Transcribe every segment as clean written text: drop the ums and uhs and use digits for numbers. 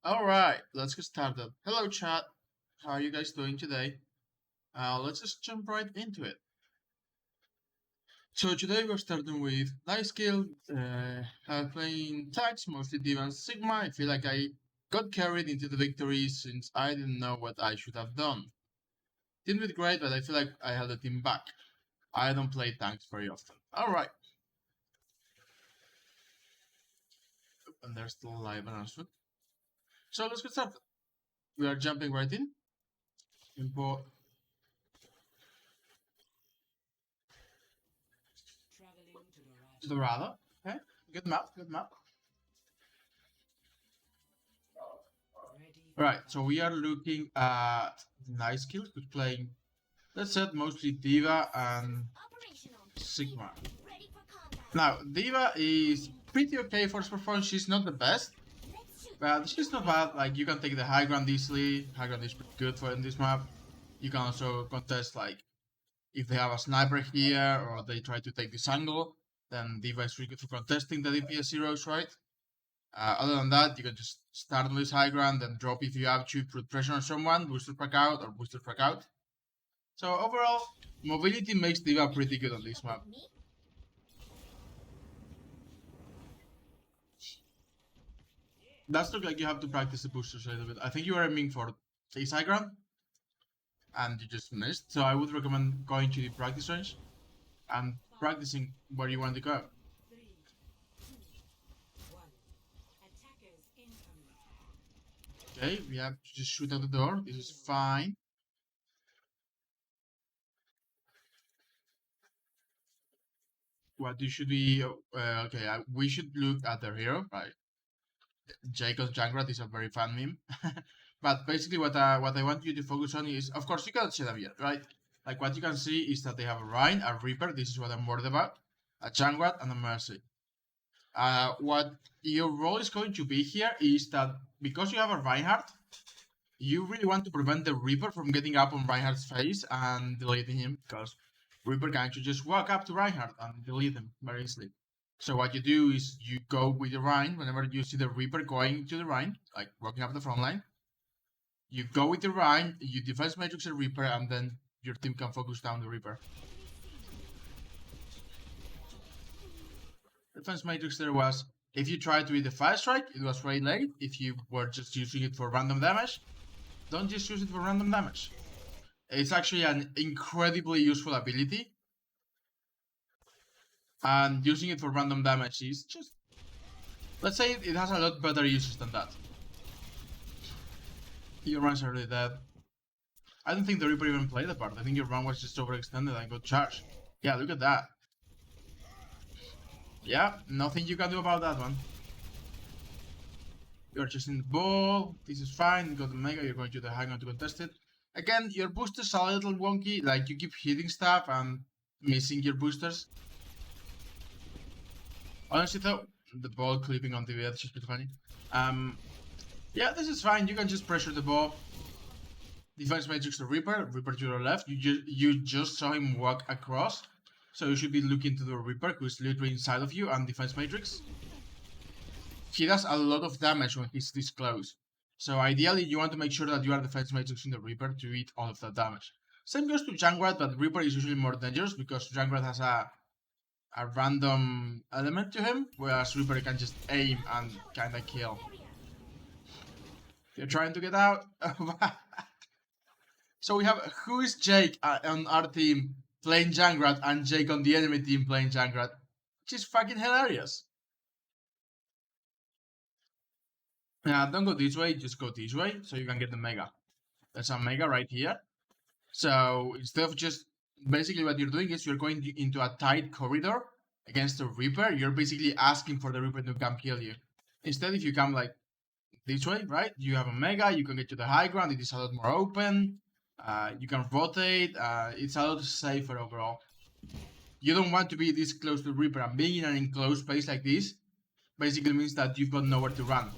Alright, let's get started. Hello chat, how are you guys doing today? Let's just jump right into it. So today we're starting with nice skill, playing tags, mostly D.va and Sigma. I feel like I got carried into the victory since I didn't know what I should have done. Didn't do great, but I feel like I held the team back. I don't play tanks very often. Alright, and they're still alive and answered. So let's get started. We are jumping right in. Import Dorado. Okay, good map, good map. Right, so we are looking at nice skills with playing, let's say, mostly D.va and Sigma. Now, D.va is pretty okay for performance. She's not the best, but she's not bad. Like, you can take the high ground easily. High ground is pretty good for in this map. You can also contest, like, if they have a sniper here or they try to take this angle, then D.va is really good for contesting the DPS zeros, right? Other than that, you can just start on this high ground and drop if you have to, put pressure on someone, booster pack out or booster pack out. So overall, mobility makes D.va pretty good on this map. Does look like you have to practice the boosters a little bit. I think you were aiming for face high ground, and you just missed. So I would recommend going to the practice range and practicing where you want to go. Okay, we have to just shoot at the door. This is fine. What you should be okay. We should look at their hero, right? Jacob's Junkrat is a very fun meme. But basically, what I want you to focus on is, of course, you cannot see them yet, right? Like what you can see is that they have a Rhine, a Reaper. This is what I'm worried about. A Junkrat and a Mercy. What your role is going to be here is that because you have a Reinhardt, you really want to prevent the Reaper from getting up on Reinhardt's face and deleting him, because Reaper can actually just walk up to Reinhardt and delete him very easily. So what you do is you go with the Rhine whenever you see the Reaper going to the Rhine, like walking up the front line. You go with the Rhine, you defense matrix the Reaper, and then your team can focus down the Reaper. Defense matrix there was, if you try to hit the fire strike, it was very late. If you were just using it for random damage, don't just use it for random damage. It's actually an incredibly useful ability. And using it for random damage is just... Let's say it has a lot better uses than that. Your runs are really dead. I don't think the Reaper even played the part. I think your run was just overextended and got charged. Yeah, look at that. Yeah, nothing you can do about that one. You're just in the ball. This is fine. You got the Mega. You're going to the high ground to contest it. Again, your boosters are a little wonky. Like, you keep hitting stuff and missing your boosters. Honestly, though, the ball clipping on the edge is pretty funny. Yeah, this is fine. You can just pressure the ball. Defense matrix the Reaper. Reaper to your left. You just saw him walk across. So you should be looking to the Reaper, who's literally inside of you, and defense matrix. He does a lot of damage when he's this close. So ideally, you want to make sure that you are defense matrix in the Reaper to eat all of that damage. Same goes to Junkrat, but Reaper is usually more dangerous because Junkrat has a random element to him, whereas Reaper can just aim and kinda kill. You're trying to get out. So we have, who is Jake on our team playing Junkrat and Jake on the enemy team playing Junkrat, which is fucking hilarious. Don't go this way, just go this way so you can get the Mega. There's a Mega right here. So instead of just, basically what you're doing is you're going into a tight corridor against the Reaper. You're basically asking for the Reaper to come kill you. Instead, if you come like this way, right, you have a Mega, you can get to the high ground, it is a lot more open, you can rotate, it's a lot safer overall. You don't want to be this close to the Reaper, and being in an enclosed space like this basically means that you've got nowhere to run.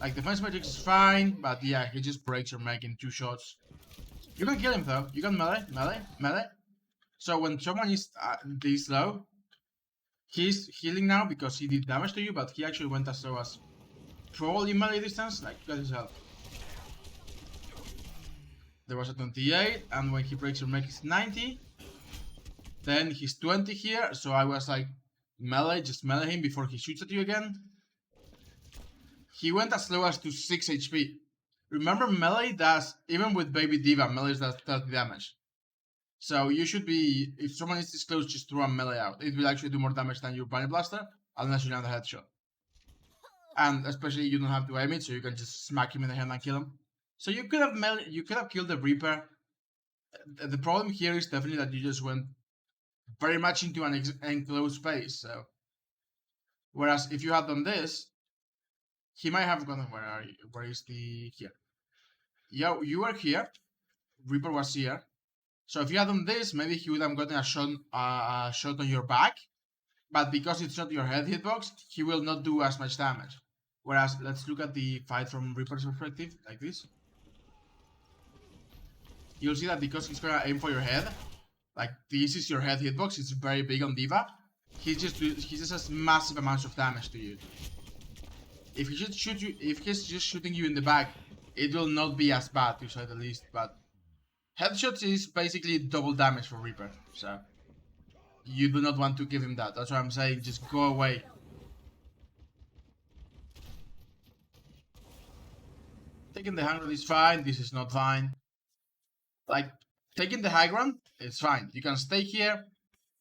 Like, defense matrix is fine, but yeah, he just breaks your mech in 2 shots. You can kill him though. You can melee. So when someone is this low, he's healing now because he did damage to you, but he actually went as low as probably melee distance. Like, look at his health. There was a 28, and when he breaks your mech, it's 90. Then he's 20 here, so I was like, melee, just melee him before he shoots at you again. He went as low as to 6 HP. Remember, melee does, even with Baby D.Va, melee does 30 damage. So you should be, if someone is this close, just throw a melee out. It will actually do more damage than your Bunny Blaster, unless you land a headshot. And especially you don't have to aim it, so you can just smack him in the head and kill him. So you could have killed the Reaper. The problem here is definitely that you just went very much into an enclosed space. So, whereas if you had done this, he might have gone. Where are you? Where is the here? Yeah, you were here. Reaper was here. So if you had done this, maybe he would have gotten a shot on your back. But because it's not your head hitbox, he will not do as much damage. Whereas, let's look at the fight from Reaper's perspective, like this. You'll see that because he's gonna aim for your head, like this is your head hitbox, it's very big on D.Va. He just has massive amounts of damage to you. If he just shoot you, if he's just shooting you in the back, it will not be as bad, to say the least. But headshots is basically double damage for Reaper, so you do not want to give him that. That's what I'm saying. Just go away. Taking the high ground is fine. This is not fine. Like, taking the high ground, it's fine. You can stay here.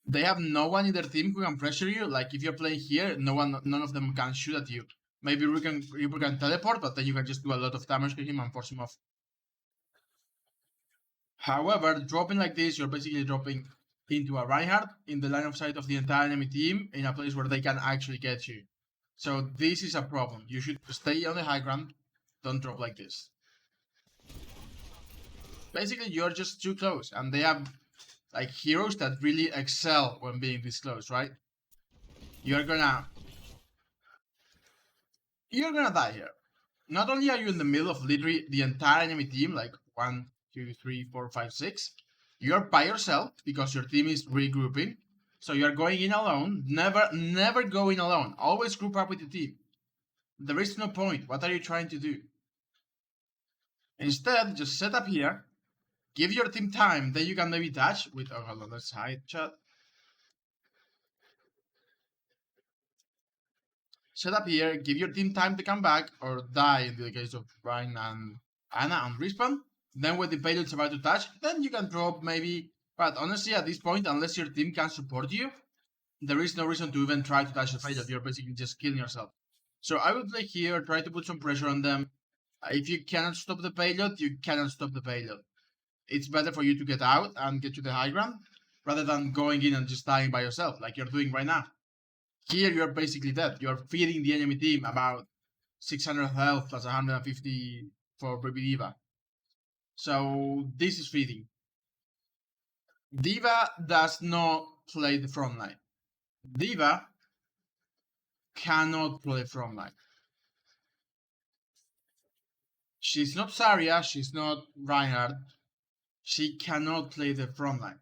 They have no one in their team who can pressure you. Like, if you're playing here, none of them can shoot at you. Maybe Reaper can teleport, but then you can just do a lot of damage to him and force him off. However, dropping like this, you're basically dropping into a Reinhardt in the line of sight of the entire enemy team in a place where they can actually get you. So this is a problem. You should stay on the high ground. Don't drop like this. Basically, you're just too close, and they have like heroes that really excel when being this close, right? You're gonna die here. Not only are you in the middle of literally the entire enemy team, like 1, 2, 3, 4, 5, 6, you're by yourself because your team is regrouping. So you're going in alone. Never go in alone. Always group up with the team. There is no point. What are you trying to do? Instead, just set up here. Give your team time. Then you can maybe touch with. Oh, hold on. Let's hide chat. Set up here. Give your team time to come back or die in the case of Brian and Anna and respawn. Then when the payload's about to touch, then you can drop maybe. But honestly, at this point, unless your team can support you, there is no reason to even try to touch the payload. You're basically just killing yourself. So I would play here, try to put some pressure on them. If you cannot stop the payload, you cannot stop the payload. It's better for you to get out and get to the high ground rather than going in and just dying by yourself like you're doing right now. Here you're basically dead. You're feeding the enemy team about 600 health plus 150 for Baby D.Va. So this is feeding. D.Va does not play the front line. D.Va cannot play front line. She's not Zarya, she's not Reinhardt. She cannot play the front line.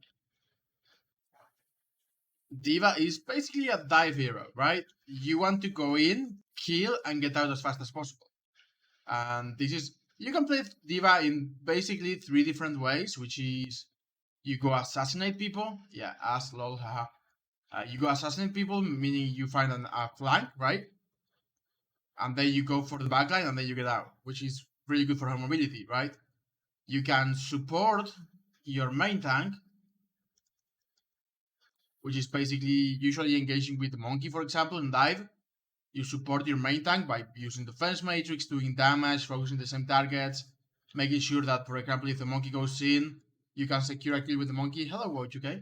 D.Va is basically a dive hero, right? You want to go in, kill, and get out as fast as possible. And this is, you can play D.Va in basically 3 different ways, which is you go assassinate people. Yeah, as lol, haha. You go assassinate people, meaning you find a flank, right? And then you go for the backline and then you get out, which is really good for her mobility, right? You can support your main tank, which is basically usually engaging with the monkey, for example, and dive. You support your main tank by using defense matrix, doing damage, focusing the same targets, making sure that, for example, if the monkey goes in, you can secure a kill with the monkey. Hello, Watch, okay?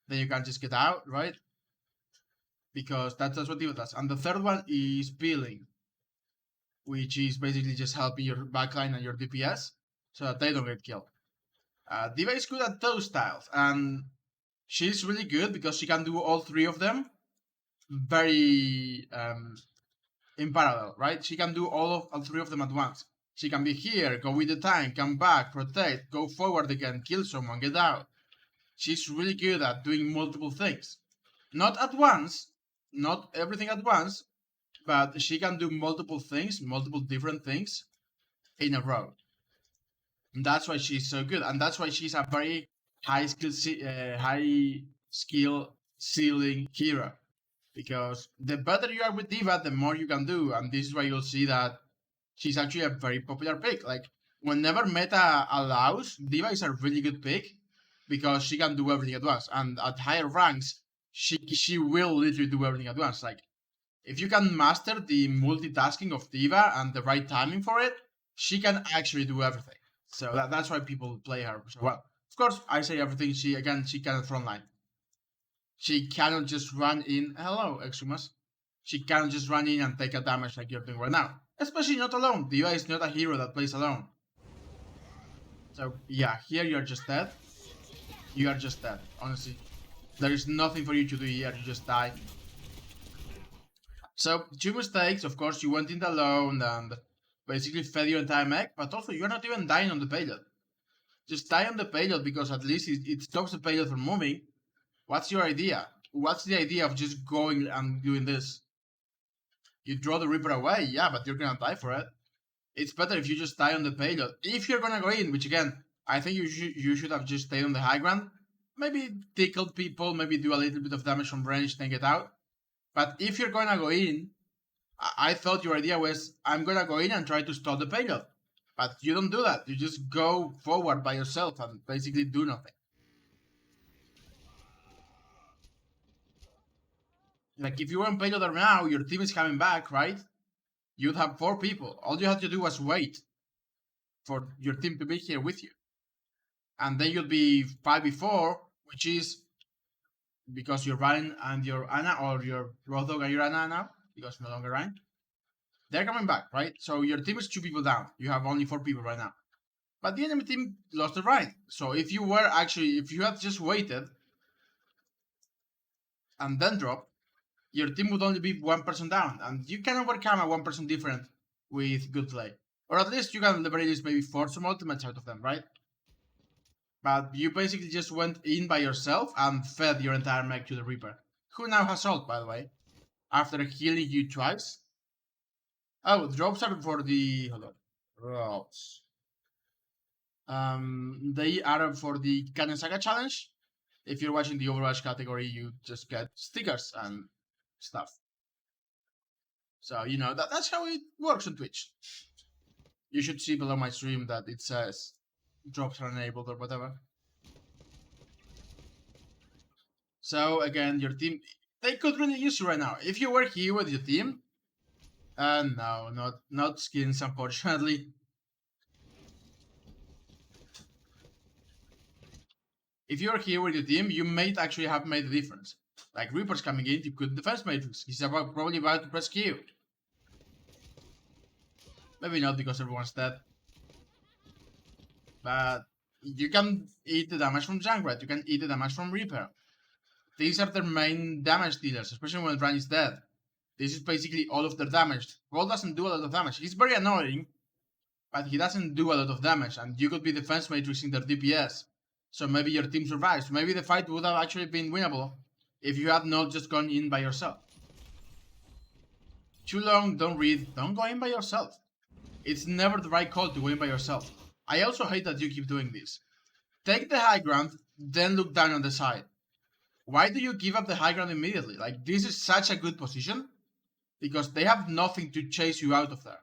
Then you can just get out, right? Because that's what D.Va does. And the third one is peeling, which is basically just helping your backline and your DPS so that they don't get killed. D.Va is good at those styles, and she's really good because she can do all 3 of them very in parallel, right? She can do all 3 of them at once. She can be here, go with the tank, come back, protect, go forward again, kill someone, get out. She's really good at doing multiple things. Not at once, not everything at once, but she can do multiple things, multiple different things in a row. And that's why she's so good, and that's why she's a very high skill ceiling hero. Because the better you are with D.Va, the more you can do, and this is why you'll see that she's actually a very popular pick. Like whenever meta allows, D.Va is a really good pick because she can do everything at once, and at higher ranks, she will literally do everything at once. Like if you can master the multitasking of D.Va and the right timing for it, she can actually do everything. So that's why people play her so well. Of course, I say everything. She cannot frontline. She cannot just run in. Hello, Extremas. She cannot just run in and take a damage like you're doing right now. Especially not alone. D.Va is not a hero that plays alone. So yeah, here you're just dead. You are just dead, honestly. There is nothing for you to do here. You just die. So two mistakes. Of course, you went in alone and basically fed your entire mech, but also you're not even dying on the payload. Just die on the payload because at least it stops the payload from moving. What's your idea? What's the idea of just going and doing this? You draw the Reaper away, yeah, but you're gonna die for it. It's better if you just die on the payload. If you're gonna go in, which again, I think you should have just stayed on the high ground. Maybe tickle people, maybe do a little bit of damage from range, then get out. But if you're gonna go in, I thought your idea was, I'm gonna go in and try to stop the payload. But you don't do that. You just go forward by yourself and basically do nothing. Like if you were on payload right now, your team is coming back, right? You'd have 4 people. All you had to do was wait for your team to be here with you. And then you'll be 5v4, which is because you're Ryan and your Anna, or your Roadhog and your Anna now, because no longer Ryan. They're coming back, right? So your team is 2 people down. You have only 4 people right now. But the enemy team lost the Ryan. So if you had just waited and then drop, your team would only be 1 person down. And you can overcome a 1 person different with good play. Or at least you can, at the very least, maybe force some ultimates out of them, right? But you basically just went in by yourself and fed your entire mech to the Reaper. Who now has ult, by the way, after healing you twice. Oh, drops are for the... Hold on. Drops. They are for the Canyon Saga challenge. If you're watching the Overwatch category, you just get stickers and stuff. So, you know, that's how it works on Twitch. You should see below my stream that it says drops are enabled or whatever. So, again, your team, they could really use you right now. If you were here with your team, no, not skins, unfortunately. If you're here with your team, you might actually have made a difference. Like Reaper's coming in, you could defense matrix. He's probably about to press Q. Maybe not because everyone's dead. But you can eat the damage from Junkrat, you can eat the damage from Reaper. These are their main damage dealers, especially when Ryan is dead. This is basically all of their damage. Wall doesn't do a lot of damage. He's very annoying, but he doesn't do a lot of damage, and you could be defense matrixing their DPS. So maybe your team survives. Maybe the fight would have actually been winnable if you had not just gone in by yourself. Too long, don't read, don't go in by yourself. It's never the right call to go in by yourself. I also hate that you keep doing this. Take the high ground, then look down on the side. Why do you give up the high ground immediately? Like, this is such a good position because they have nothing to chase you out of there.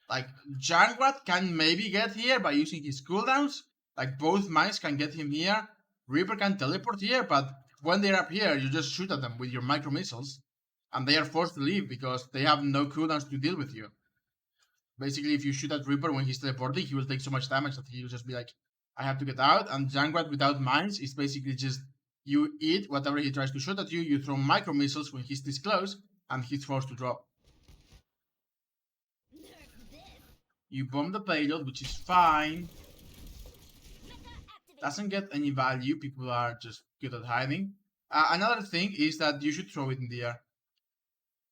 Like, Junkrat can maybe get here by using his cooldowns. Like, both mines can get him here. Reaper can teleport here, but when they're up here, you just shoot at them with your micro missiles, and they are forced to leave because they have no cooldowns to deal with you. Basically, if you shoot at Reaper when he's teleporting, he will take so much damage that he'll just be like, I have to get out. And Junkrat without mines is basically just you eat whatever he tries to shoot at you, you throw micro missiles when he's this close, and he's forced to drop. You bomb the payload, which is fine. Doesn't get any value, people are just good at hiding. Another thing is that you should throw it in the air.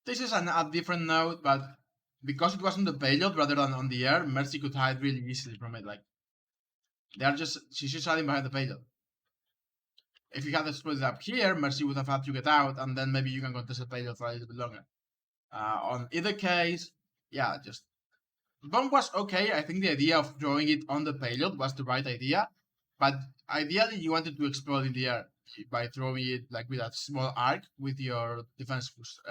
This is a different note, but because it was on the payload rather than on the air, Mercy could hide really easily from it. Like, she's just hiding behind the payload. If you had exploded up here, Mercy would have had to get out, and then maybe you can contest the payload for a little bit longer. On either case, yeah, just bomb was okay. I think the idea of throwing it on the payload was the right idea, but ideally you wanted to explode in the air by throwing it like with a small arc with your defense boost,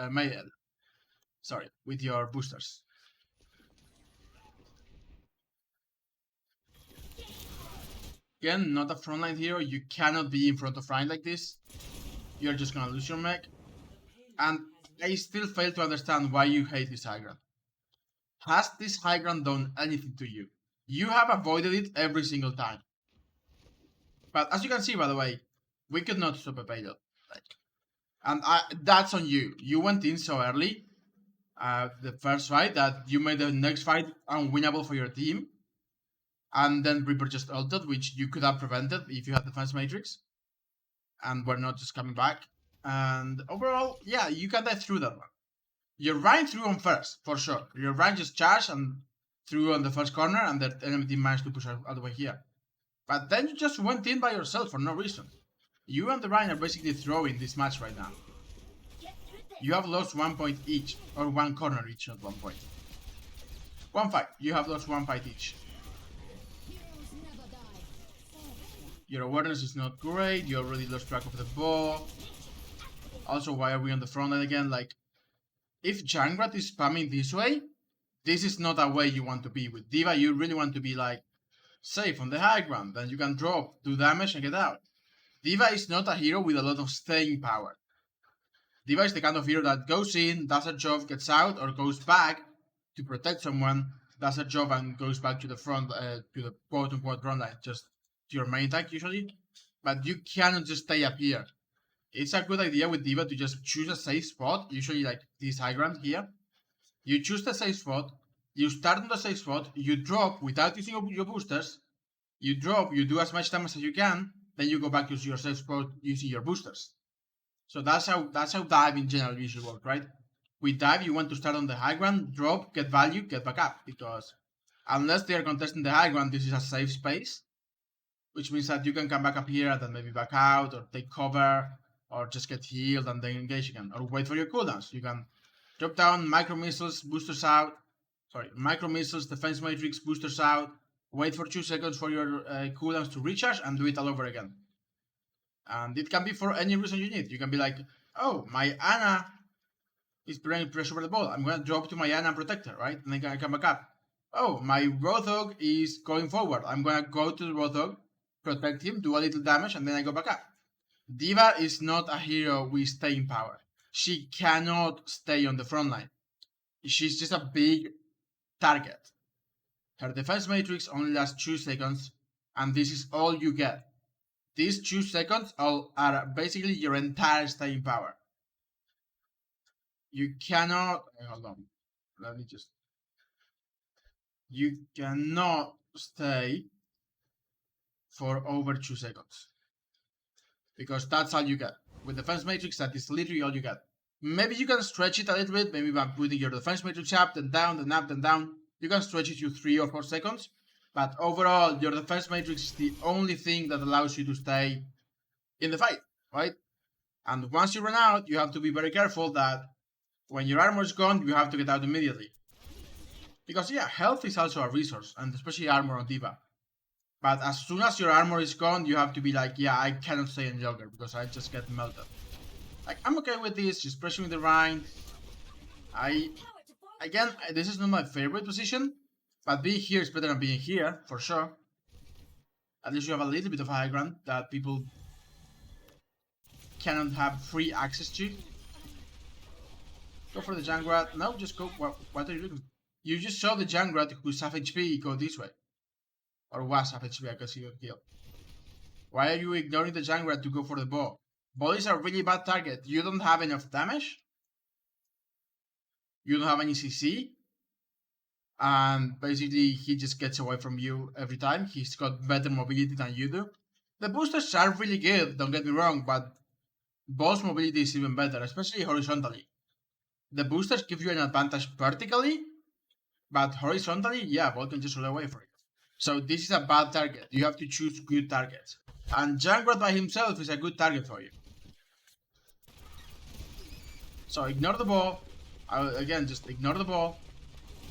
sorry, with your boosters. Again, not a frontline hero. You cannot be in front of Ryan like this. You're just gonna lose your mech. And I still fail to understand why you hate this high ground. Has this high ground done anything to you? You have avoided it every single time. But as you can see, by the way, we could not stop a payload. And that's on you. You went in so early, the first fight, that you made the next fight unwinnable for your team. And then Reaper just ulted, which you could have prevented if you had Defense Matrix. And were not just coming back. And overall, yeah, you can die through that one. Your Ryan threw on first, for sure. Your Ryan just charged and threw on the first corner, and the enemy team managed to push all the way here. But then you just went in by yourself for no reason. You and the Ryan are basically throwing this match right now. You have lost 1 point each, or 1 corner each at 1 point. 1 fight. You have lost 1 fight each. Your awareness is not great. You already lost track of the ball. Also, why are we on the front line again? Like, if Jungrat is spamming this way, this is not a way you want to be. With D.Va, you really want to be like safe on the high ground. Then you can drop, do damage, and get out. D.Va is not a hero with a lot of staying power. D.Va is the kind of hero that goes in, does a job, gets out, or goes back to protect someone, does a job, and goes back to the front, to the quote-unquote front line, just to your main tank usually. But you cannot just stay up here. It's a good idea with D.Va to just choose a safe spot, usually like this high ground here. You choose the safe spot, you start on the safe spot, you drop without using your boosters, you drop, you do as much damage as you can, then you go back to your safe spot using your boosters. So that's how dive in general usually works, right? With dive, you want to start on the high ground, drop, get value, get back up, because unless they are contesting the high ground, this is a safe space, which means that you can come back up here and then maybe back out or take cover or just get healed and then engage again, or wait for your cooldowns. You can drop down, micro missiles, boosters out. Sorry, micro missiles, defense matrix, boosters out. Wait for 2 seconds for your cooldowns to recharge and do it all over again. And it can be for any reason you need. You can be like, oh, my Ana is bringing pressure over the ball. I'm going to drop to my Ana and protect her, right? And then I come back up. Oh, my Roadhog is going forward. I'm going to go to the Roadhog, protect him, do a little damage, and then I go back up. D.Va is not a hero with staying power. She cannot stay on the front line. She's just a big target. Her defense matrix only lasts 2 seconds, and this is all you get. These 2 seconds are basically your entire staying power. You cannot... Hold on. Let me just... You cannot stay for over 2 seconds. Because that's all you get. With defense matrix, that is literally all you get. Maybe you can stretch it a little bit, maybe by putting your defense matrix up, then down, then up, then down. You can stretch it to 3 or 4 seconds. But overall, your defense matrix is the only thing that allows you to stay in the fight, right? And once you run out, you have to be very careful that when your armor is gone, you have to get out immediately. Because yeah, health is also a resource, and especially armor on D.Va. But as soon as your armor is gone, you have to be like, yeah, I cannot stay any longer because I just get melted. Like, I'm okay with this, just pressuring the Rhine. Again, this is not my favorite position, but being here is better than being here, for sure. At least you have a little bit of high ground that people cannot have free access to. Go for the Jungrat. No, just go. What are you looking? You just saw the Jungrat who's half HP go this way. Or was half HP, I guess he got killed. Why are you ignoring the Jungrat to go for the ball? Ball is a really bad target. You don't have enough damage. You don't have any CC. And basically, he just gets away from you every time. He's got better mobility than you do. The boosters are really good, don't get me wrong, but Ball's mobility is even better, especially horizontally. The boosters give you an advantage vertically, but horizontally, yeah, Ball can just roll away for you. So this is a bad target. You have to choose good targets. And Jungrat by himself is a good target for you. So ignore the ball, Again, just ignore the ball.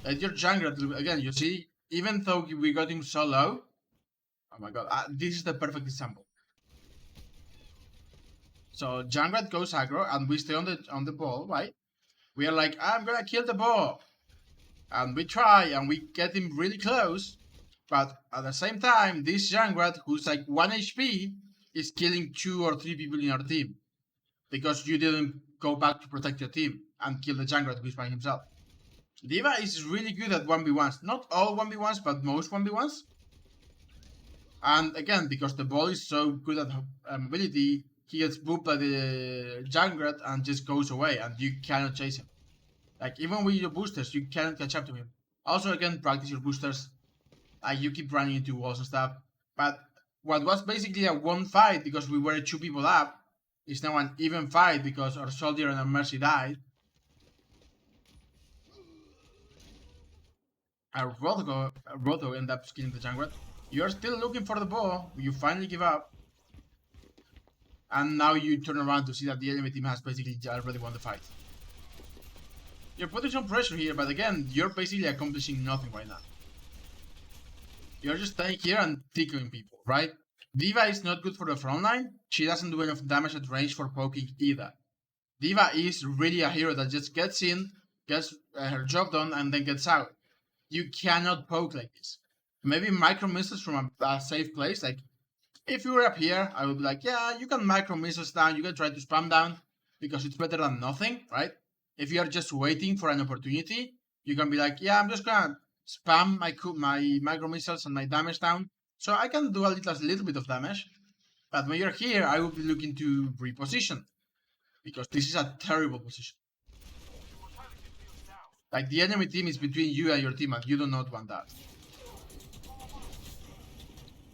Let your jungler, again, you see, even though we got him so low, oh my god, this is the perfect example. So Jungler goes aggro, and we stay on the ball, right? We are like, I'm gonna kill the ball, and we try, and we get him really close, but at the same time, this Jungler, who's like 1 HP, is killing 2 or 3 people in our team because you didn't go back to protect your team and kill the Jungler who's by himself. D.va is really good at 1v1s. Not all 1v1s, but most 1v1s. And again, because the ball is so good at mobility, he gets booped by the Jungler and just goes away, and you cannot chase him. Like, even with your boosters, you cannot catch up to him. Also, again, practice your boosters. Like, you keep running into walls and stuff. But what was basically a one fight because we were 2 people up is now an even fight because our soldier and our mercy died. Our Roto ended up killing the Jungler. You're still looking for the ball. You finally give up. And now you turn around to see that the enemy team has basically already won the fight. You're putting some pressure here, but again, you're basically accomplishing nothing right now. You're just staying here and tickling people, right? D.va is not good for the front line. She doesn't do enough damage at range for poking either. D.va is really a hero that just gets in, gets her job done, and then gets out. You cannot poke like this. Maybe micro missiles from a safe place. Like, if you were up here, I would be like, yeah, you can micro missiles down, you can try to spam down, because it's better than nothing, right? If you are just waiting for an opportunity, you can be like, yeah, I'm just gonna spam my micro missiles and my damage down, so I can do a little bit of damage. But when you're here, I will be looking to reposition, because this is a terrible position. Like, the enemy team is between you and your team, and you do not want that.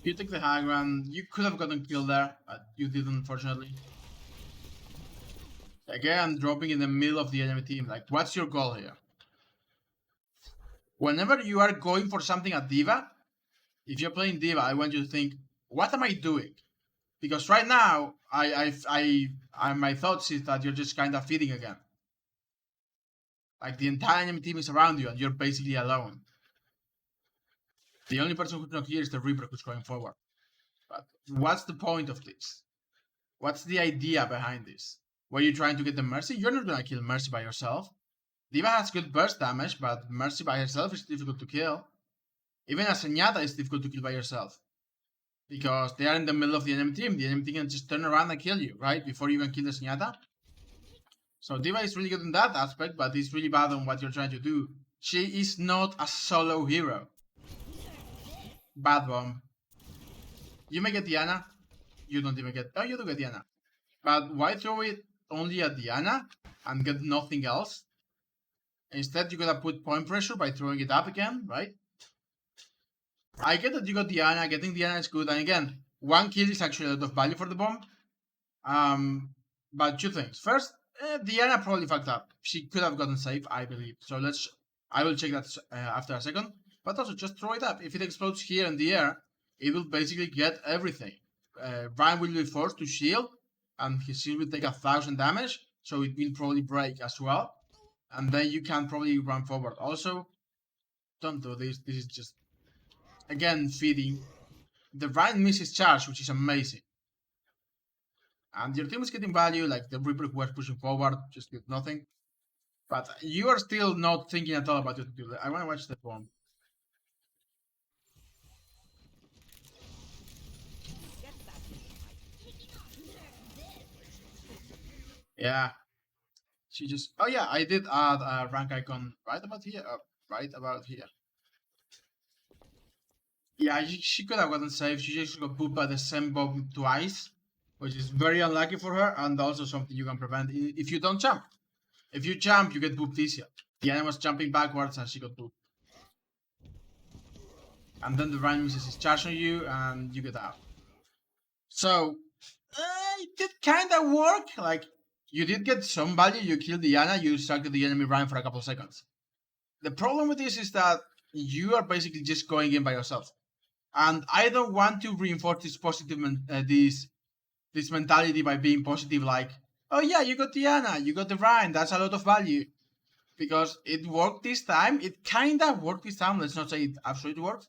You take the high ground. You could have gotten killed there, but you didn't, unfortunately. Again, dropping in the middle of the enemy team. Like, what's your goal here? Whenever you are going for something at D.va, if you're playing D.va, I want you to think, what am I doing? Because right now, my thoughts is that you're just kind of feeding again. Like, the entire enemy team is around you, and you're basically alone. The only person who's not here is the Reaper who's going forward. But what's the point of this? What's the idea behind this? Were you trying to get the Mercy? You're not gonna kill Mercy by yourself. D.va has good burst damage, but Mercy by herself is difficult to kill. Even a Zenyatta is difficult to kill by yourself. Because they are in the middle of the enemy team. The enemy team can just turn around and kill you, right? Before you even kill the Zenyatta. So D.va is really good in that aspect, but it's really bad on what you're trying to do. She is not a solo hero. Bad bomb. You may get Diana. You don't even get... Oh, you do get Diana. But why throw it only at Diana and get nothing else? Instead, you gotta put point pressure by throwing it up again, right? I get that you got Diana. Getting Diana is good. And again, 1 kill is actually a lot of value for the bomb. But 2 things. First, Diana probably fucked up. She could have gotten safe, I believe. So I will check that after a second. But also, just throw it up. If it explodes here in the air, it will basically get everything. Ryan will be forced to shield, and his shield will take 1,000 damage, so it will probably break as well. And then you can probably run forward. Also, don't do this. This is just, again, feeding. The Ryan misses charge, which is amazing. And your team is getting value, like the Reaper who was pushing forward, just did nothing. But you are still not thinking at all about it. I want to watch that bomb. Yeah. She just... Oh yeah, I did add a rank icon right about here. Right about here. Yeah, she could have gotten saved. She just got put by the same bomb twice, which is very unlucky for her, and also something you can prevent if you don't jump. If you jump, you get booped easier. Diana was jumping backwards and she got booped. And then the Ryan misses his charge on you, and you get out. So, it did kind of work. Like, you did get some value. You killed Diana, you distracted the enemy Ryan for a couple of seconds. The problem with this is that you are basically just going in by yourself. And I don't want to reinforce this positive, this mentality by being positive, like, oh yeah, you got Diana, you got the Ryan, that's a lot of value. because it worked this time. It kind of worked this time. Let's not say it absolutely worked.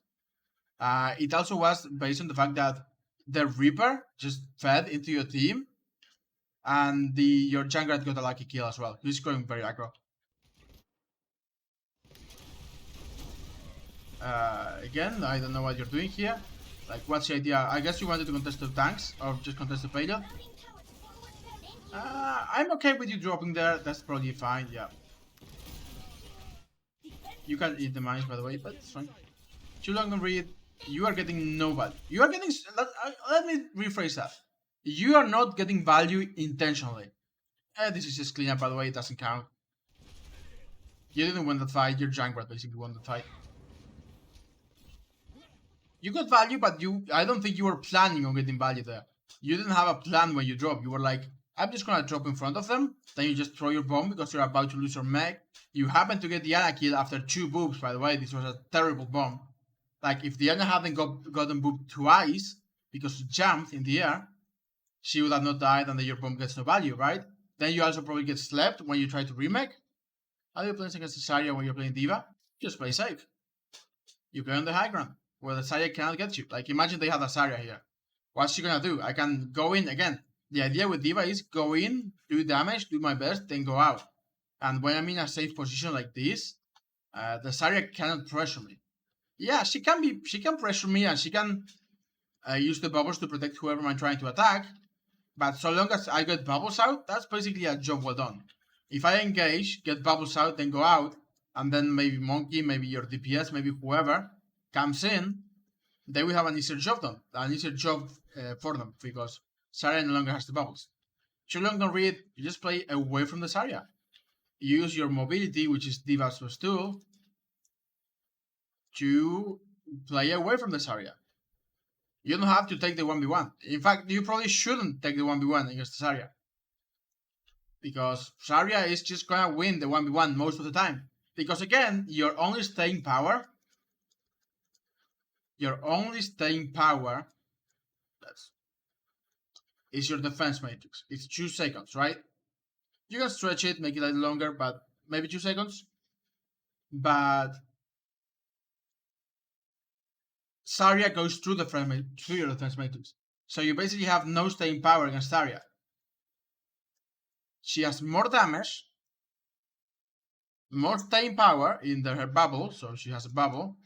It also was based on the fact that the Reaper just fed into your team, and your jungler got a lucky kill as well. He's going very aggro. Again, I don't know what you're doing here. Like, what's the idea? I guess you wanted to contest the tanks or just contest the payload. I'm okay with you dropping there. That's probably fine. Yeah. You can eat the mines, by the way, but it's fine. Too long to read. You are getting no value. You are getting. Let me rephrase that. You are not getting value intentionally. This is just cleanup, by the way. It doesn't count. You didn't win the fight. Your jungler basically won the fight. You got value, but I don't think you were planning on getting value there. You didn't have a plan when you drop. You were like, I'm just gonna drop in front of them. Then you just throw your bomb because you're about to lose your mech. You happen to get the Ana kill after 2 boobs, by the way. This was a terrible bomb. Like, if the Ana hadn't gotten booped twice because she jumped in the air, she would have not died and then your bomb gets no value, right? Then you also probably get slept when you try to remake. How do you play against the Zarya when you're playing D.Va? Just play safe. You play on the high ground, where the Zarya cannot get you. Like, imagine they have a Zarya here. What's she gonna do? I can go in again. The idea with D.Va is go in, do damage, do my best, then go out. And when I'm in a safe position like this, the Zarya cannot pressure me. Yeah, she can pressure me and she can use the bubbles to protect whoever I'm trying to attack. But so long as I get bubbles out, that's basically a job well done. If I engage, get bubbles out, then go out, and then maybe Monkey, maybe your DPS, maybe whoever comes in, then we have an easier job done. An easier job for them, because Zarya no longer has the bubbles. Too long don't read, you just play away from the Zarya. You use your mobility, which is D.Va's first tool, to play away from the Zarya. You don't have to take the 1v1. In fact, you probably shouldn't take the 1v1 against the Zarya. Because Zarya is just gonna win the 1v1 most of the time. Because again, your only staying power is your defense matrix. It's 2 seconds, right? You can stretch it, make it a little longer, but maybe 2 seconds. But Zarya goes through your defense matrix. So you basically have no staying power against Zarya. She has more damage, more staying power in her bubble, so she has a bubble,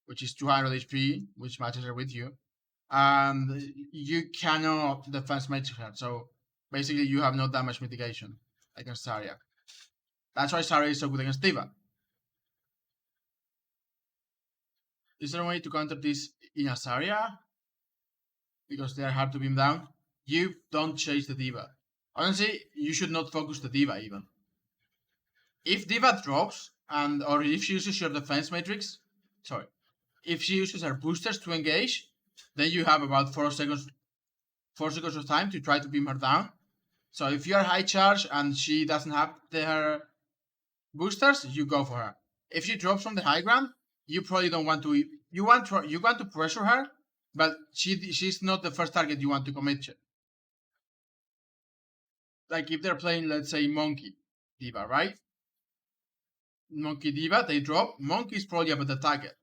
which is 200 HP, which matches her with you. And you cannot defense matrix her, so basically you have no damage mitigation against Zarya. That's why Zarya is so good against D.Va. Is there a way to counter this in a Zarya? Because they are hard to beam down. You don't chase the D.Va. Honestly, you should not focus the D.Va even. If D.Va drops, or if she uses your defense matrix, if she uses her boosters to engage, then you have about 4 seconds of time to try to beam her down. So if you are high charge and she doesn't have her boosters, you go for her. If she drops from the high ground, you probably don't want to. You want to pressure her, but she's not the first target you want to commit to. Like if they're playing, let's say, Monkey D.Va, right? Monkey D.Va, they drop. Monkey is probably a better target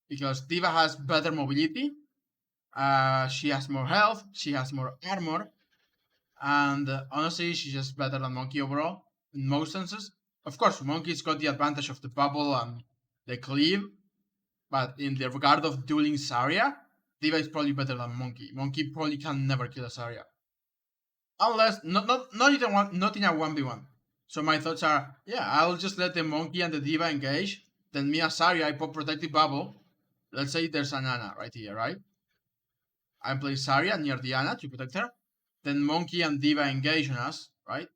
because D.Va has better mobility. She has more health. She has more armor, and honestly, she's just better than Monkey overall in most senses. Of course, Monkey's got the advantage of the bubble and the cleave, but in the regard of dueling Zarya, D.Va is probably better than Monkey. Monkey probably can never kill a Zarya. Unless, not in a 1v1. So my thoughts are, yeah, I'll just let the Monkey and the D.Va engage, then me as Zarya, I pop protective bubble. Let's say there's an Ana right here, right? I play Zarya near the Ana to protect her. Then Monkey and D.Va engage on us, right?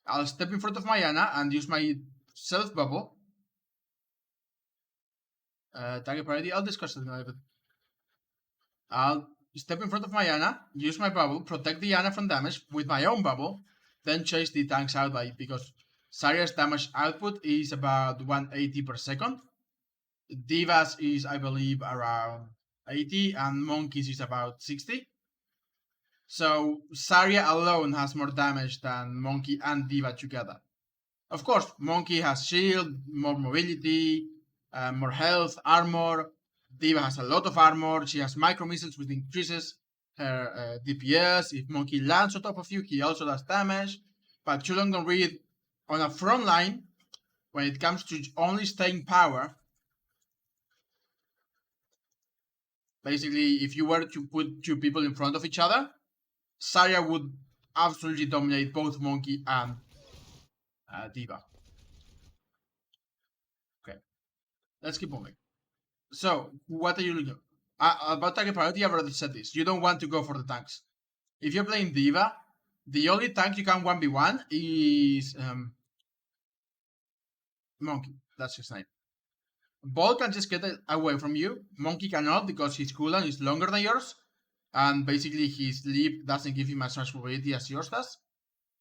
I'll step in front of my Ana and use my self bubble. Target priority, I'll discuss it in a little bit. I'll step in front of my Ana, use my bubble, protect the Ana from damage with my own bubble, then chase the tanks out because Zarya's damage output is about 180 per second. D.Va's is, I believe, around 80, and Monkey's is about 60. So Zarya alone has more damage than Monkey and D.Va together. Of course, Monkey has shield, more mobility, more health, armor. D.Va has a lot of armor. She has micro missiles, which increases her DPS. If Monkey lands on top of you, he also does damage. But Chulong don't read on a front line when it comes to only staying power. Basically, if you were to put two people in front of each other, Zarya would absolutely dominate both Monkey and D.Va. Okay, let's keep moving. So, what are you looking at? About target priority, I've already said this. You don't want to go for the tanks. If you're playing D.Va, the only tank you can 1v1 is Monkey. That's his name. Ball can just get away from you. Monkey cannot because his cooldown is longer than yours. And basically his leap doesn't give him as much mobility as yours does.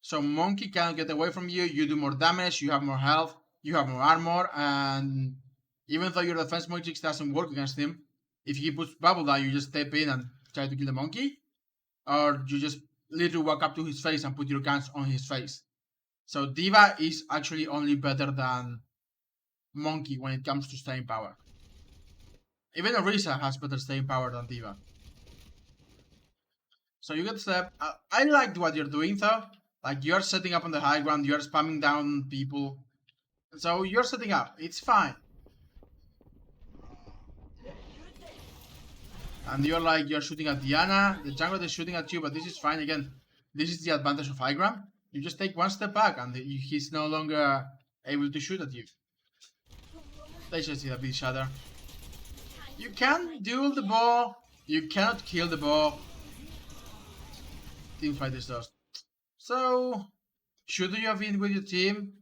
So Monkey can get away from you. You do more damage. You have more health. You have more armor. And even though your defense matrix doesn't work against him, if he puts bubble down, you just step in and try to kill the monkey. Or you just literally walk up to his face and put your guns on his face. So D.Va is actually only better than Monkey when it comes to staying power. Even Orisa has better staying power than D.Va. So you get step. I liked what you're doing though. Like you're setting up on the high ground, you're spamming down people. So you're setting up. It's fine. And you're shooting at Diana. The jungler is shooting at you, but this is fine. Again, this is the advantage of high ground. You just take one step back, and he's no longer able to shoot at you. They just hit each other. You can duel the ball. You cannot kill the ball. Team fight is lost. So, should you have been with your team?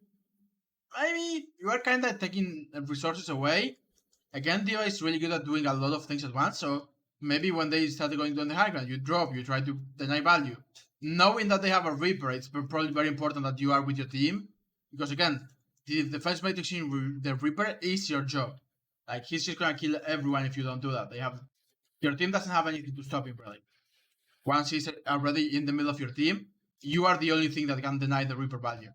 Maybe you are kind of taking resources away. Again, D.Va is really good at doing a lot of things at once, so maybe when they started going down the high ground, you drop, you try to deny value. Knowing that they have a Reaper, it's probably very important that you are with your team, because again, the defense matrix in the Reaper is your job. Like, he's just gonna kill everyone if you don't do that. Your team doesn't have anything to stop him, really. Once he's already in the middle of your team, you are the only thing that can deny the Reaper value.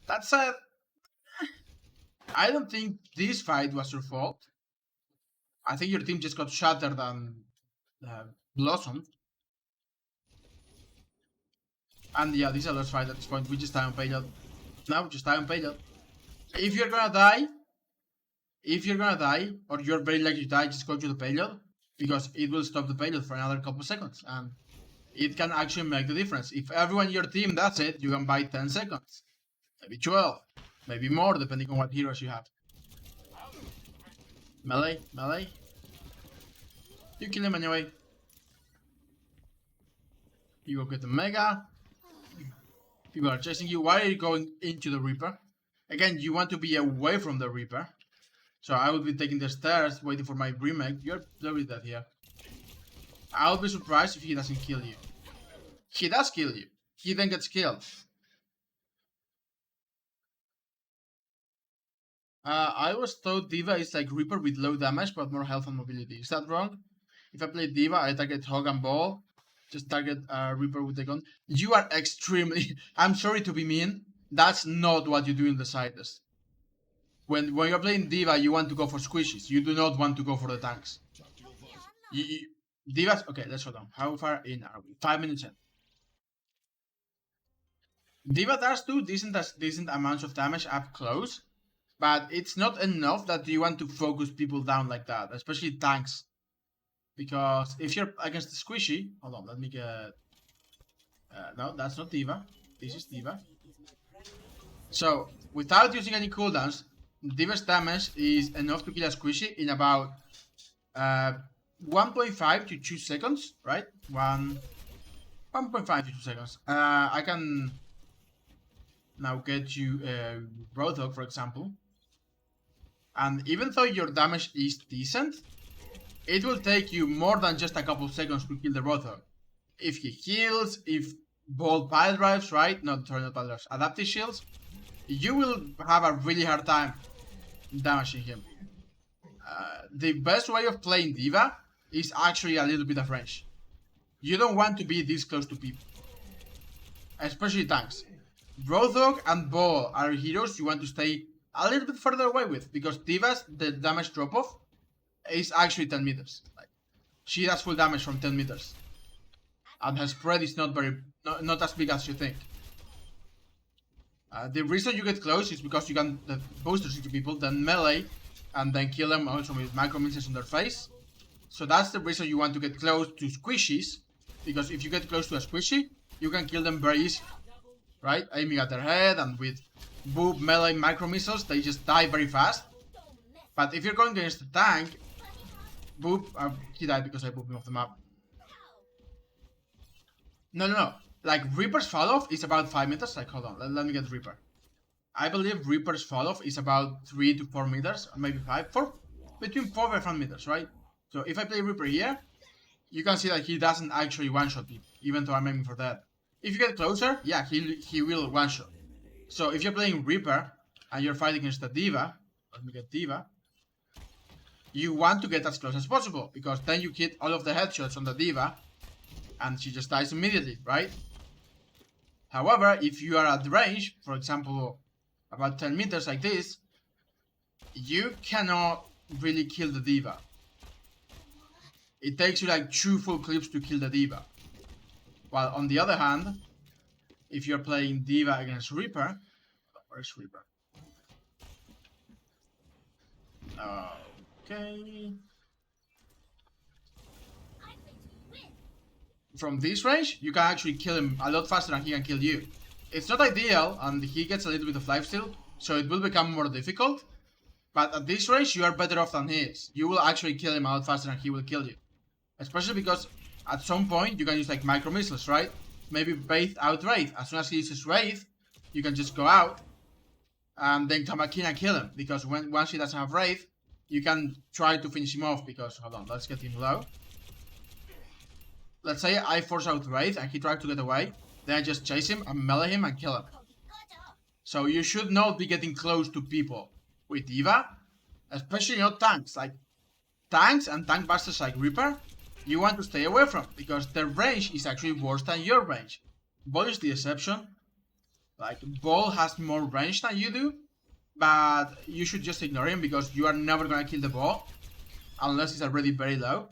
That said, I don't think this fight was your fault. I think your team just got shattered and blossomed. And yeah, this is a lost fight at this point. We just die on payload. No, just die on payload. If you're gonna die, or you're very likely to die, just go to the payload. Because it will stop the payload for another couple seconds. And it can actually make the difference. If everyone in your team does it, you can buy 10 seconds. Maybe 12. Maybe more, depending on what heroes you have. Melee. You kill him anyway. You go get the Mega. People are chasing you. Why are you going into the Reaper? Again, you want to be away from the Reaper. So I would be taking the stairs, waiting for my remake. You're very dead here. I'll be surprised if he doesn't kill you. He does kill you. He then gets killed. I was told D.Va is like Reaper with low damage but more health and mobility. Is that wrong? If I play D.Va, I target Hog and Ball. Just target Reaper with the gun. You are extremely... I'm sorry to be mean. That's not what you do in the slightest. When you're playing D.Va, you want to go for squishies. You do not want to go for the tanks. D.Va's... Okay, let's hold on. How far in are we? 5 minutes in. D.Va does do decent amounts of damage up close. But it's not enough that you want to focus people down like that. Especially tanks. Because if you're against the squishy... Hold on, let me get... no, that's not D.Va. This is D.Va. So, without using any cooldowns... D.Va's damage is enough to kill a squishy in about 1.5 to 2 seconds, right? 1.5 to 2 seconds. I can now get you a Roadhog, for example. And even though your damage is decent, it will take you more than just a couple seconds to kill the Roadhog. If he heals, if bold pile drives, right? Sorry, not pile drives, adaptive shields, you will have a really hard time damaging him. The best way of playing D.Va is actually a little bit of range. You don't want to be this close to people, especially tanks. Roadhog and Ball are heroes you want to stay a little bit further away with, because D.va's the damage drop-off is actually 10 meters. Like, she does full damage from 10 meters. And her spread is not as big as you think. The reason you get close is because you can boosters into people, then melee, and then kill them also with macro missiles on their face. So that's the reason you want to get close to squishies, because if you get close to a squishy, you can kill them very easily, right? Aiming at their head, and with boop melee micro missiles, they just die very fast. But if you're going against a tank, boop, he died because I booped him off the map. No. Like, Reaper's fall-off is about 5 meters. Like, hold on, let me get Reaper. I believe Reaper's fall-off is about 3 to 4 meters, or maybe 5. Between 4 and 5 meters, right? So if I play Reaper here, you can see that he doesn't actually one-shot people, even though I'm aiming for that. If you get closer, yeah, he will one-shot. So if you're playing Reaper, and you're fighting against a D.va, let me get D.va, you want to get as close as possible, because then you hit all of the headshots on the D.va, and she just dies immediately, right? However, if you are at range, for example, about 10 meters like this, you cannot really kill the D.va. It takes you like 2 full clips to kill the D.va. While on the other hand, if you're playing D.va against Reaper, where's Reaper? Okay. From this range, you can actually kill him a lot faster than he can kill you. It's not ideal, and he gets a little bit of lifesteal, so it will become more difficult. But at this range, you are better off than he is. You will actually kill him a lot faster than he will kill you. Especially because at some point, you can use like micro missiles, right? Maybe Wraith out Wraith. As soon as he uses Wraith, you can just go out and then come back in and kill him. Because once he doesn't have Wraith, you can try to finish him off. Because, hold on, let's get him low. Let's say I force out Wraith and he tried to get away. Then I just chase him and melee him and kill him. So you should not be getting close to people with D.va. Especially not tanks. Like, tanks and tank busters like Reaper, you want to stay away from, because their range is actually worse than your range. Ball is the exception. Like, Ball has more range than you do, but you should just ignore him because you are never gonna kill the Ball unless it's already very low.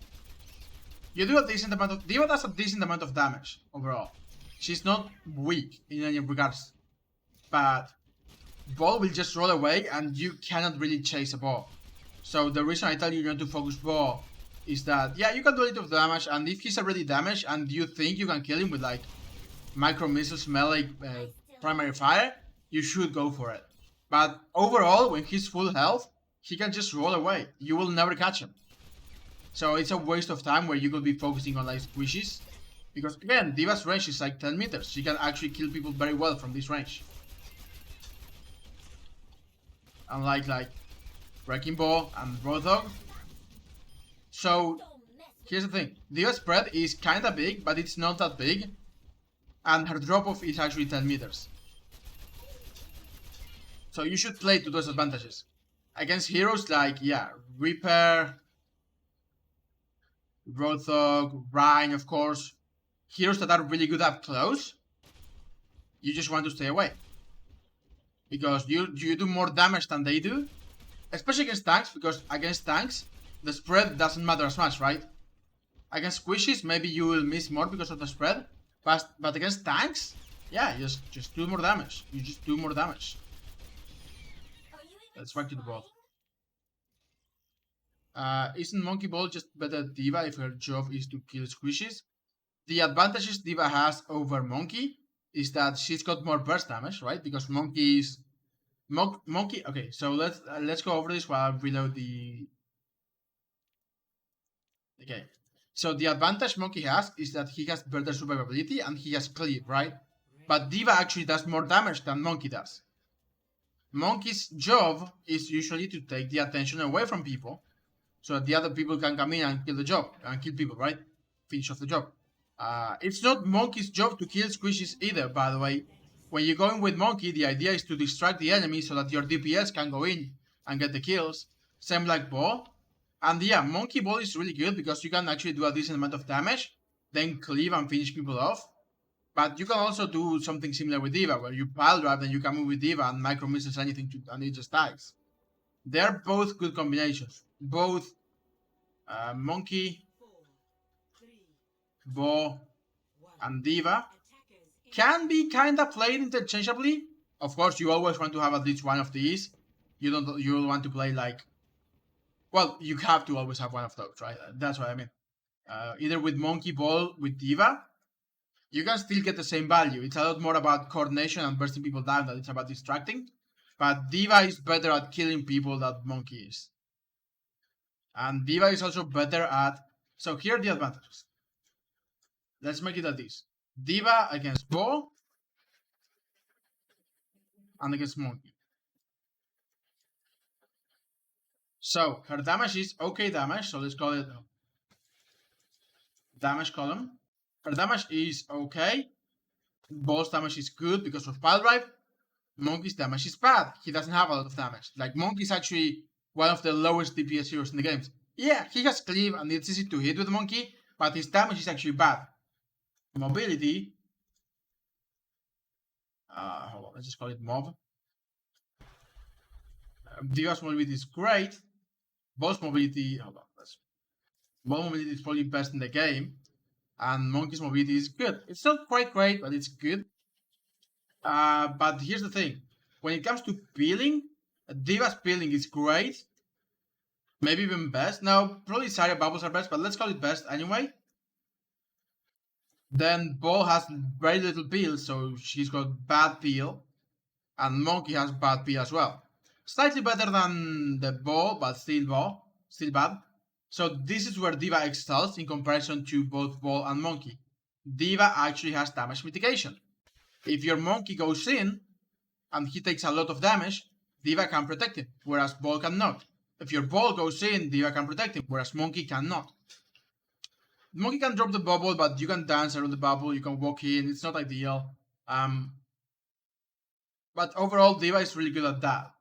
You do a decent amount of... D.va does a decent amount of damage overall. She's not weak in any regards, but Ball will just roll away and you cannot really chase a Ball. So the reason I tell you not to focus Ball is that, yeah, you can do a little of damage, and if he's already damaged and you think you can kill him with like micro missiles, melee, primary fire, you should go for it. But overall, when he's full health, he can just roll away. You will never catch him. So it's a waste of time where you could be focusing on like squishies. Because again, D.va's range is like 10 meters. She can actually kill people very well from this range. Unlike like Wrecking Ball and Roadhog. So here's the thing. D.va's spread is kinda big, but it's not that big. And her drop-off is actually 10 meters. So you should play to those advantages. Against heroes like, yeah, Reaper, Roadhog, Rhine, of course. Heroes that are really good up close, you just want to stay away. Because you do more damage than they do. Especially against tanks, because against tanks, the spread doesn't matter as much, right? Against squishies, maybe you will miss more because of the spread. But against tanks, yeah, just do more damage. You just do more damage. Let's back to the ball. Isn't Monkey Ball just better D.va if her job is to kill squishies? The advantages D.va has over Monkey is that she's got more burst damage, right? Because Monkey is... Monkey... Okay, so let's go over this while I reload the... Okay. So the advantage Monkey has is that he has better survivability and he has cleave, right? But D.va actually does more damage than Monkey does. Monkey's job is usually to take the attention away from people so that the other people can come in and kill the job, and kill people, right? Finish off the job. It's not Monkey's job to kill squishies either, by the way. When you go in with Monkey, the idea is to distract the enemy so that your DPS can go in and get the kills. Same like Ball. And yeah, Monkey Ball is really good because you can actually do a decent amount of damage then cleave and finish people off. But you can also do something similar with D.va, where you pile drive, then you can move with D.va and micro misses anything and it just dies. They're both good combinations. Both Monkey, Bo, and D.va can be kind of played interchangeably. Of course, you always want to have at least one of these. You want to play like, well, you have to always have one of those, right? That's what I mean. Either with Monkey, Ball, with D.va, you can still get the same value. It's a lot more about coordination and bursting people down than it's about distracting. But D.va is better at killing people than Monkey is. And D.va is also better at... So here are the advantages. Let's make it like this. D.va against Bo and against Monkey. So her damage is okay damage, so let's call it damage column. Her damage is okay. Bo's damage is good because of pile drive. Monkey's damage is bad. He doesn't have a lot of damage. Like, Monkey's actually one of the lowest DPS heroes in the games. Yeah, he has cleave and it's easy to hit with Monkey, but his damage is actually bad. Mobility. Hold on, let's just call it Mob. D.va's mobility is great. Bo's mobility, hold on, Bo's mobility is probably best in the game. And Monkey's mobility is good. It's not quite great, but it's good. But here's the thing. When it comes to peeling, D.va's peeling is great. Maybe even best. Now, probably Zarya bubbles are best, but let's call it best anyway. Then Bo has very little peel, so she's got bad peel. And Monkey has bad peel as well. Slightly better than the Bo, but still bad. So this is where D.va excels in comparison to both Bo and Monkey. D.va actually has damage mitigation. If your Monkey goes in and he takes a lot of damage, D.va can protect him, whereas Bo cannot. If your Ball goes in, D.va can protect him, whereas Monkey cannot. Monkey can drop the bubble, but you can dance around the bubble, you can walk in, it's not ideal. But overall, D.va is really good at that,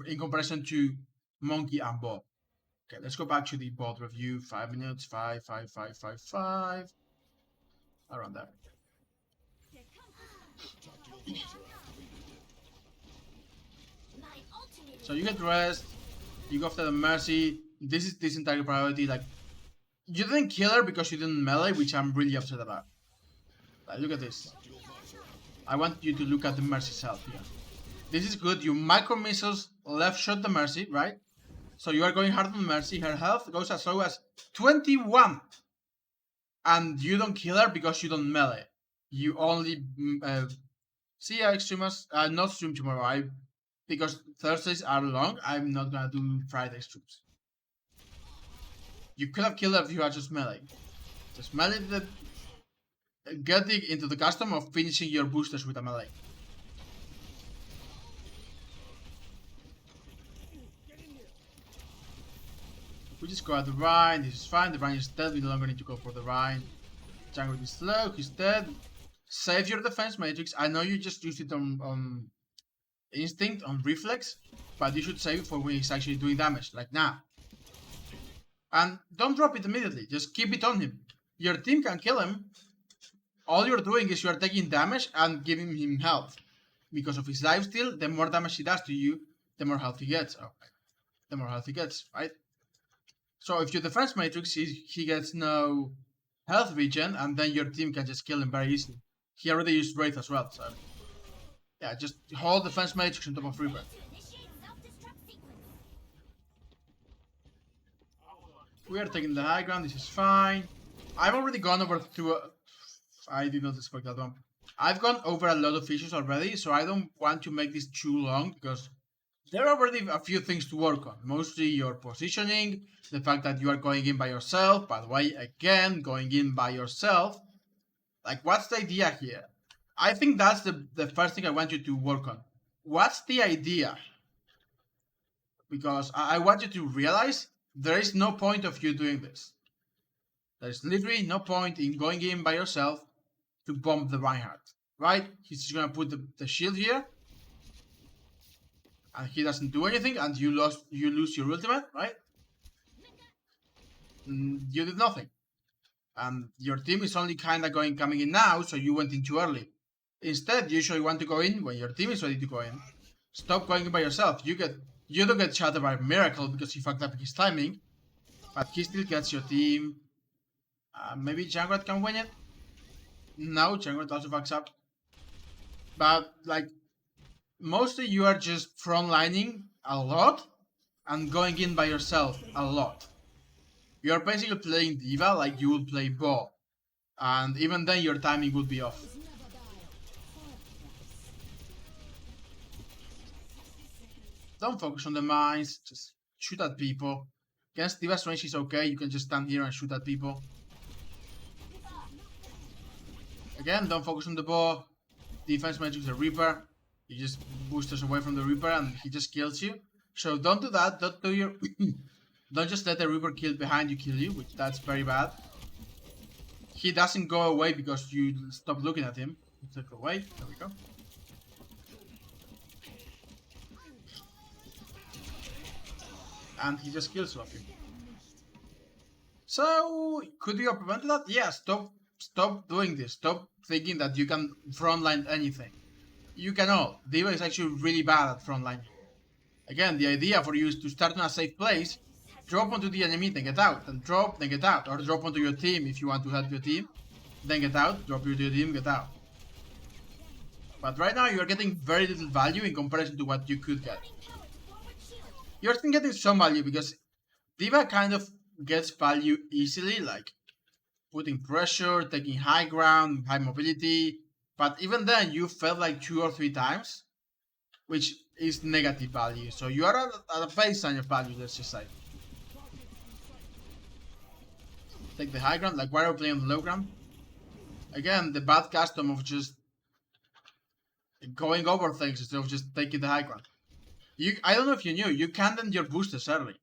in comparison to Monkey and Bo. Okay, let's go back to the VOD review. 5 minutes, 5. Around there. So you get rest, you go after the Mercy. This is this entire priority. Like, you didn't kill her because you didn't melee, which I'm really upset about. Like, look at this. I want you to look at the Mercy's health here. This is good. You micro missiles left shot the Mercy, right? So you are going hard on Mercy. Her health goes as low as 21. And you don't kill her because you don't melee. You only... see ya, streamers. Not stream tomorrow. Because Thursdays are long, I'm not gonna do Friday streams. You could have killed her if you had just melee. Just melee getting into the custom of finishing your boosters with a melee. We just go at the Rhine, this is fine, the Rhine is dead, we no longer need to go for the Rhine. Jungle is slow, he's dead. Save your defense matrix. I know you just used it on instinct, on reflex, but you should save it for when he's actually doing damage, like now. And don't drop it immediately, just keep it on him. Your team can kill him. All you're doing is you're taking damage and giving him health. Because of his lifesteal, the more damage he does to you, the more health he gets. Okay. The more health he gets, right? So if your defense matrix, he gets no health regen, and then your team can just kill him very easily. He already used Wraith as well, so... yeah, just hold defense matrix on top of Reaper. We are taking the high ground, this is fine. I've already gone over through... I did not expect that one. I've gone over a lot of issues already, so I don't want to make this too long, because there are already a few things to work on. Mostly your positioning, the fact that you are going in by yourself. By the way, again, going in by yourself. Like, what's the idea here? I think that's the first thing I want you to work on. What's the idea? Because I want you to realize there is no point of you doing this. There's literally no point in going in by yourself to bomb the Reinhardt. Right? He's just gonna put the shield here. And he doesn't do anything, and you lose your ultimate, right? You did nothing. and your team is only kind of coming in now, so you went in too early. Instead, you usually want to go in when your team is ready to go in. Stop going in by yourself. You don't get shattered by Miracle because he fucked up his timing, but he still gets your team. Maybe Junkrat can win it. No, Junkrat also fucks up. But like mostly you are just frontlining a lot and going in by yourself a lot. You are basically playing D.Va like you would play Bo, and even then your timing would be off. Don't focus on the mines, just shoot at people. Against D.Va's range is okay, you can just stand here and shoot at people. Again, don't focus on the Bo. Defense magic is a Reaper. You just boost us away from the Reaper and he just kills you. So don't do that, don't do your... don't just let the Reaper kill behind you kill you, which that's very bad. He doesn't go away because you stop looking at him. He took away, there we go. And he just kills all of you. So, could you have prevented that? Yeah, stop doing this. Stop thinking that you can frontline anything. You cannot. D.Va is actually really bad at frontlining. Again, the idea for you is to start in a safe place, drop onto the enemy, then get out, then drop, then get out, or drop onto your team if you want to help your team, then get out, drop your team, get out. But right now you are getting very little value in comparison to what you could get. You're still getting some value because D.Va kind of gets value easily, like putting pressure, taking high ground, high mobility, but even then you fell like 2 or 3 times, which is negative value. So you are at a baseline of value, let's just say. Take the high ground, like why are we playing on the low ground? Again, the bad custom of just going over things instead of just taking the high ground. I don't know if you knew, you can end your boosters early.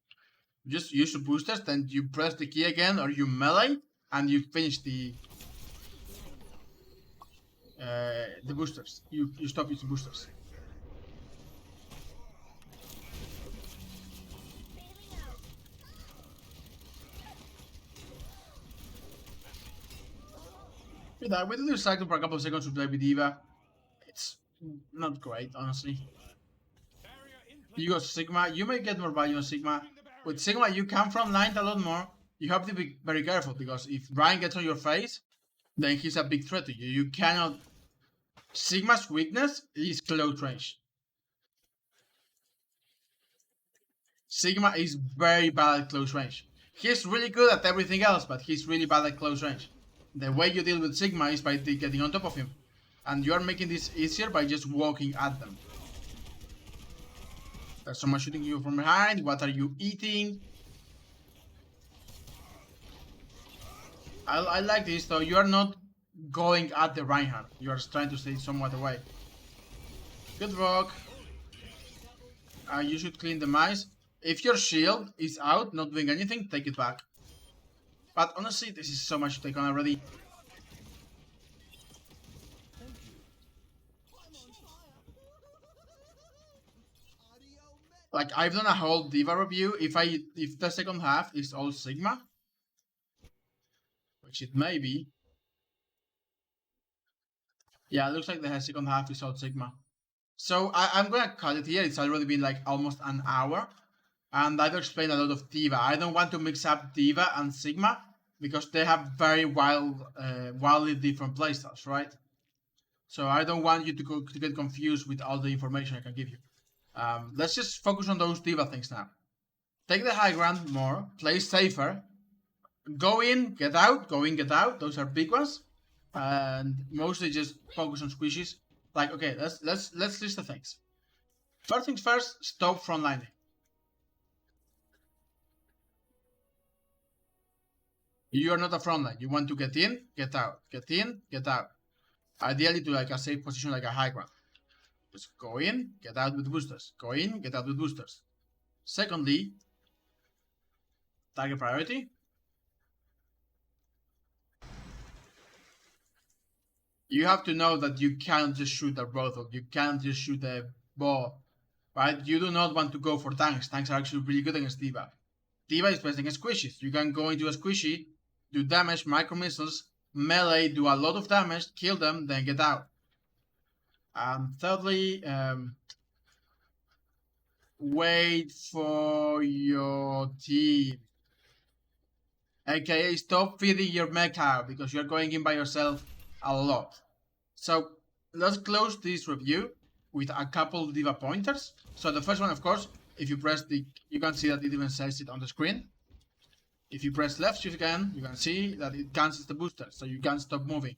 You just use the boosters, then you press the key again, or you melee, and you finish the boosters. You stop using boosters. With that, we did lose cycle for a couple of seconds to play with D.Va. It's not great, honestly. You go Sigma, you may get more value on Sigma. With Sigma, you can frontline a lot more. You have to be very careful because if Ryan gets on your face, then he's a big threat to you. You cannot... Sigma's weakness is close range. Sigma is very bad at close range. He's really good at everything else, but he's really bad at close range. The way you deal with Sigma is by getting on top of him. And you are making this easier by just walking at them. There's someone shooting you from behind. What are you eating? I like this though. You are not going at the Reinhardt. You are trying to stay somewhat away. Good rock. You should clean the mice. If your shield is out, not doing anything, take it back. But honestly, this is so much to take on already. Like, I've done a whole D.Va review. If the second half is all Sigma, which it may be. Yeah, it looks like the second half is all Sigma. So I'm gonna cut it here. It's already been like almost an hour. And I've explained a lot of D.Va. I don't want to mix up D.Va and Sigma because they have very wildly different playstyles, right? So I don't want you to get confused with all the information I can give you. Let's just focus on those D.Va things now. Take the high ground more, play safer, go in, get out, go in, get out. Those are big ones, and mostly just focus on squishes. Like, okay, let's list the things. First things first, stop frontlining. You are not a frontline. You want to get in, get out, get in, get out. Ideally to like a safe position like a high ground. Just go in, get out with boosters. Go in, get out with boosters. Secondly, target priority. You have to know that you can't just shoot a Rothel. You can't just shoot a Bo. Right? You do not want to go for tanks. Tanks are actually really good against D.Va. D.Va is best against squishies. You can go into a squishy, do damage, micro missiles, melee, do a lot of damage, kill them, then get out. And thirdly, wait for your team. AKA stop feeding your mecha because you're going in by yourself a lot. So let's close this review with a couple D.va pointers. So the first one, of course, if you press you can see that it even says it on the screen. If you press left shift again, you can see that it cancels the booster, so you can't stop moving.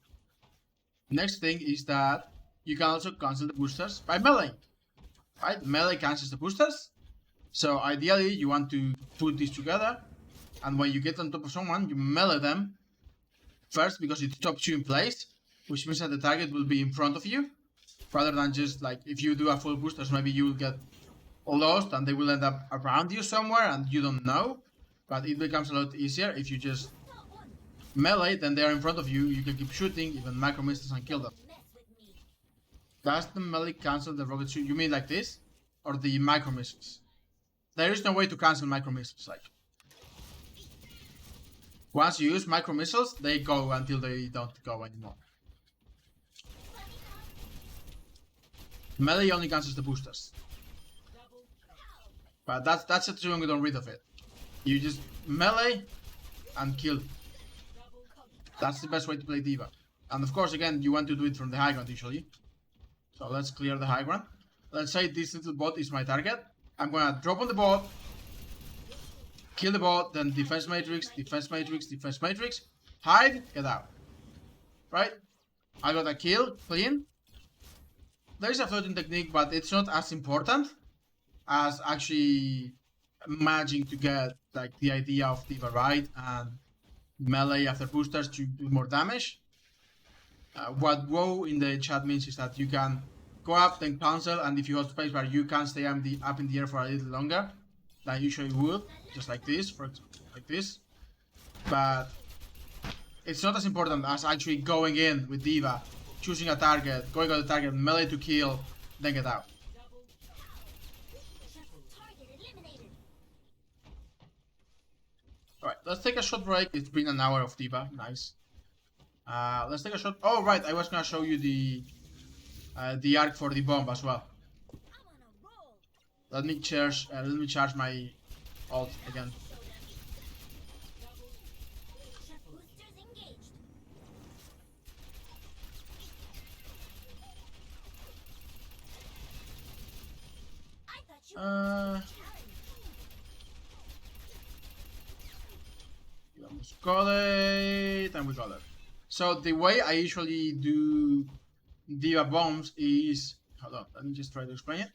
Next thing is that you can also cancel the boosters by melee. Right? Melee cancels the boosters. So ideally, you want to put these together, and when you get on top of someone, you melee them first because it stops you in place, which means that the target will be in front of you, rather than just like if you do a full boosters, maybe you will get lost and they will end up around you somewhere and you don't know. But it becomes a lot easier if you just melee, then they are in front of you, you can keep shooting, even micro missiles, and kill them. Does the melee cancel the rocket shoot? You mean like this? Or the micro missiles? There is no way to cancel micro missiles, like. Once you use micro missiles, they go until they don't go anymore. Melee only cancels the boosters. But that's a true and get rid of it. You just melee and kill. That's the best way to play D.va. And of course, again, you want to do it from the high ground usually. So let's clear the high ground. Let's say this little bot is my target. I'm gonna drop on the bot, kill the bot, then defense matrix, defense matrix, defense matrix, hide, get out. Right? I got a kill, clean. There is a floating technique, but it's not as important as actually managing to get like the idea of D.va right and melee after boosters to do more damage. What WoW in the chat means is that you can go up, then cancel, and if you hold spacebar, you can stay up in the air for a little longer than you usually would, just like this, like this. But it's not as important as actually going in with D.va, choosing a target, going on the target, melee to kill, then get out. Alright, let's take a short break. It's been an hour of D.va, nice. Let's take a shot. Oh, right, I was gonna show you the arc for the bomb as well. Let me charge my ult again. We almost got it, and we got it. So the way I usually do D.va bombs is, hold on, let me just try to explain it.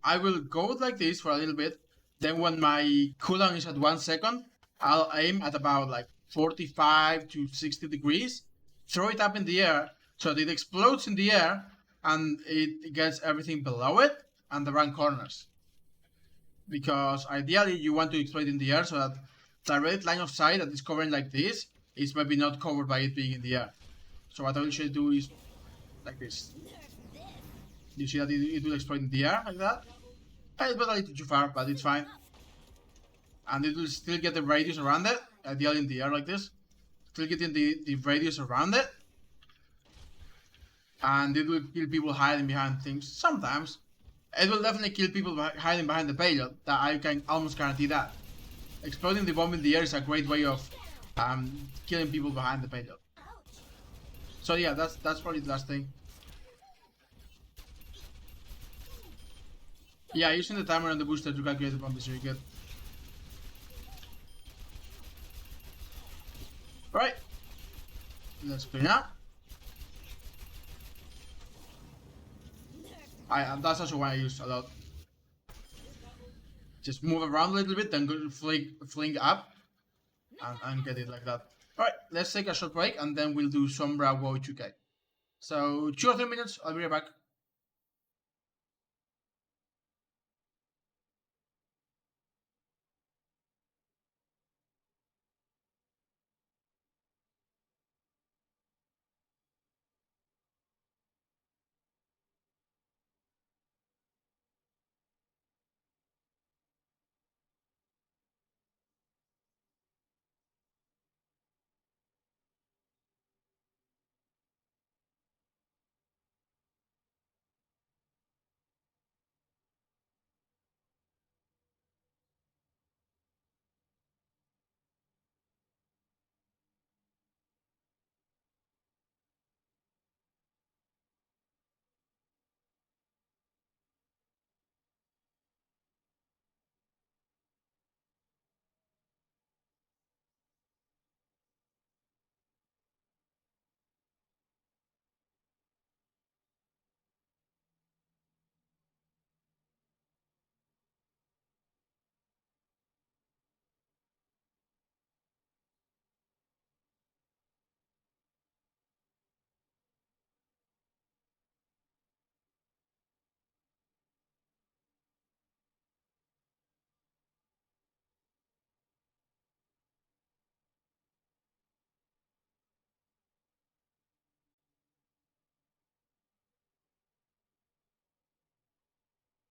I will go like this for a little bit, then when my cooldown is at 1 second, I'll aim at about like 45 to 60 degrees, throw it up in the air so that it explodes in the air and it gets everything below it and around corners. Because ideally you want to explode in the air so that the red line of sight that is covering like this is maybe not covered by it being in the air. So what I usually do is like this. You see that it will explode in the air like that? It was a little too far, but it's fine. And it will still get the radius around it, ideally in the air like this. Still getting the radius around it. And it will kill people hiding behind things sometimes. It will definitely kill people hiding behind the payload, that I can almost guarantee that. Exploding the bomb in the air is a great way of killing people behind the payload. So yeah, that's probably the last thing. Yeah, using the timer and the booster to calculate the bomb is really good. Alright. Let's clean up. And that's also why I use a lot. Just move around a little bit, then go fling up and get it like that. Alright, let's take a short break and then we'll do Sombra WoW 2K. So 2 or 3 minutes, I'll be right back.